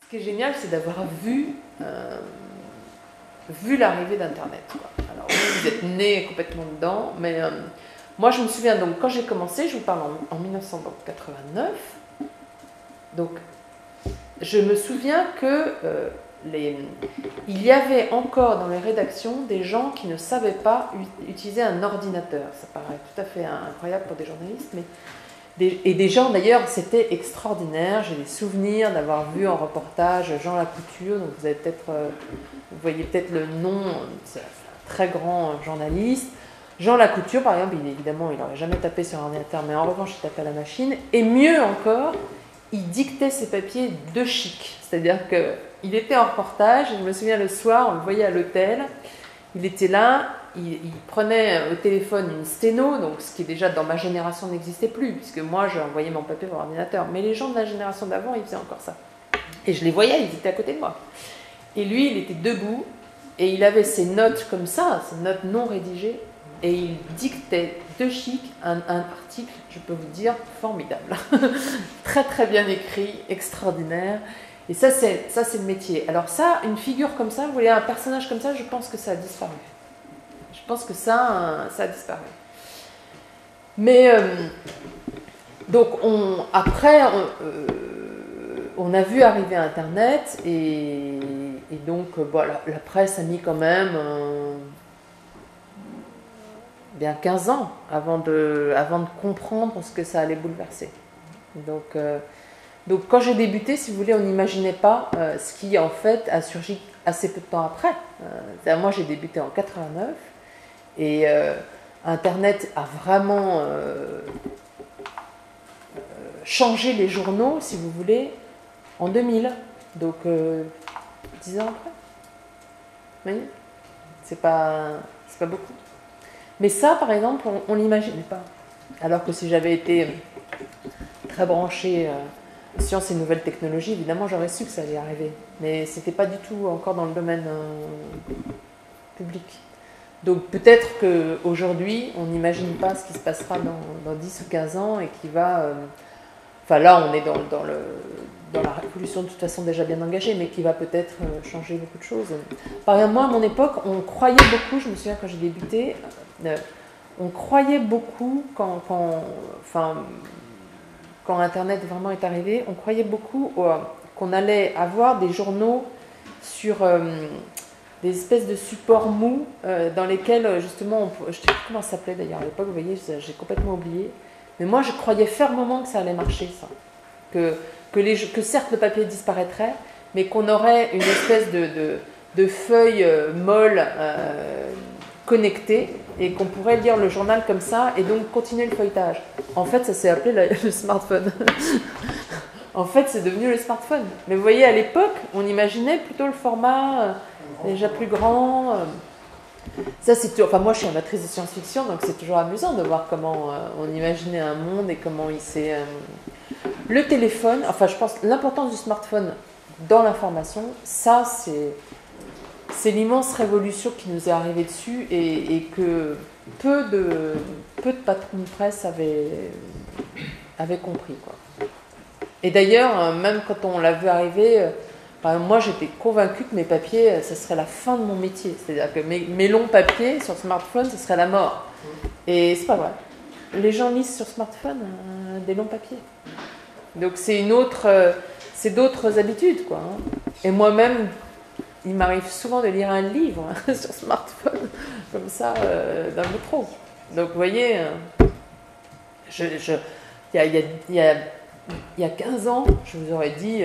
Ce qui est génial, c'est d'avoir vu l'arrivée d'Internet. Alors, vous êtes né complètement dedans, mais moi, je me souviens, donc, quand j'ai commencé, je vous parle en 1989, donc, je me souviens que il y avait encore dans les rédactions des gens qui ne savaient pas utiliser un ordinateur. Ça paraît tout à fait incroyable pour des journalistes, mais des gens d'ailleurs, c'était extraordinaire. J'ai des souvenirs d'avoir vu en reportage Jean Lacouture, donc vous voyez peut-être le nom, c'est un très grand journaliste. Jean Lacouture, par exemple, évidemment, il n'aurait jamais tapé sur un ordinateur, mais en revanche, il tapait à la machine. Et mieux encore, il dictait ses papiers de chic. C'est-à-dire qu'il était en reportage, et je me souviens le soir, on le voyait à l'hôtel, il était là, il prenait au téléphone une sténo, donc ce qui déjà dans ma génération n'existait plus, puisque moi j'ai envoyé mon papier par ordinateur, mais les gens de la génération d'avant, ils faisaient encore ça. Et je les voyais, ils étaient à côté de moi. Et lui, il était debout, et il avait ses notes comme ça, ses notes non rédigées, et il dictait de chic un article, je peux vous dire, formidable. Très très bien écrit, extraordinaire. Et ça c'est le métier. Alors ça, une figure comme ça, vous voyez, un personnage comme ça, je pense que ça a disparu. Je pense que ça a disparu. Mais, donc, après, on a vu arriver Internet, et donc, la presse a mis quand même bien 15 ans avant de comprendre ce que ça allait bouleverser. Donc quand j'ai débuté, si vous voulez, on n'imaginait pas ce qui, en fait, a surgi assez peu de temps après. Moi, j'ai débuté en 89, et Internet a vraiment changé les journaux, si vous voulez, en 2000. Donc, 10 ans après. Vous voyez ? C'est pas beaucoup. Mais ça, par exemple, on ne l'imaginait pas. Alors que si j'avais été très branchée sciences et nouvelles technologies, évidemment, j'aurais su que ça allait arriver. Mais ce n'était pas du tout encore dans le domaine public. Donc peut-être qu'aujourd'hui, on n'imagine pas ce qui se passera dans 10 ou 15 ans et qui va... Enfin là, on est dans la révolution de toute façon déjà bien engagée, mais qui va peut-être changer beaucoup de choses. Par exemple, moi, à mon époque, on croyait beaucoup, je me souviens quand j'ai débuté, on croyait beaucoup quand Internet vraiment est arrivé, on croyait beaucoup qu'on allait avoir des journaux sur des espèces de supports mous dans lesquels, justement, je ne sais plus comment ça s'appelait d'ailleurs à l'époque, vous voyez, j'ai complètement oublié. Mais moi, je croyais fermement que ça allait marcher, ça. Que certes, le papier disparaîtrait, mais qu'on aurait une espèce de feuille molle connectée et qu'on pourrait lire le journal comme ça et donc continuer le feuilletage. En fait, ça s'est appelé le smartphone. En fait, c'est devenu le smartphone. Mais vous voyez, à l'époque, on imaginait plutôt le format déjà plus grand. Ça, enfin, moi, je suis amatrice de science-fiction, donc c'est toujours amusant de voir comment on imaginait un monde et comment il s'est... Le téléphone, enfin, je pense l'importance du smartphone dans l'information, ça, c'est l'immense révolution qui nous est arrivée dessus et que peu de patrons de presse avaient compris, quoi. Et d'ailleurs, même quand on l'a vu arriver... moi, j'étais convaincue que mes papiers, ça serait la fin de mon métier. C'est-à-dire que mes longs papiers sur smartphone, ce serait la mort. Et c'est pas vrai. Les gens lisent sur smartphone des longs papiers. Donc c'est d'autres habitudes, quoi. Et moi-même, il m'arrive souvent de lire un livre sur smartphone, comme ça, dans le métro. Donc vous voyez, il y a 15 ans, je vous aurais dit...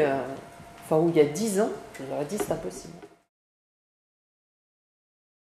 ou il y a 10 ans, je vous aurais dit c'est impossible.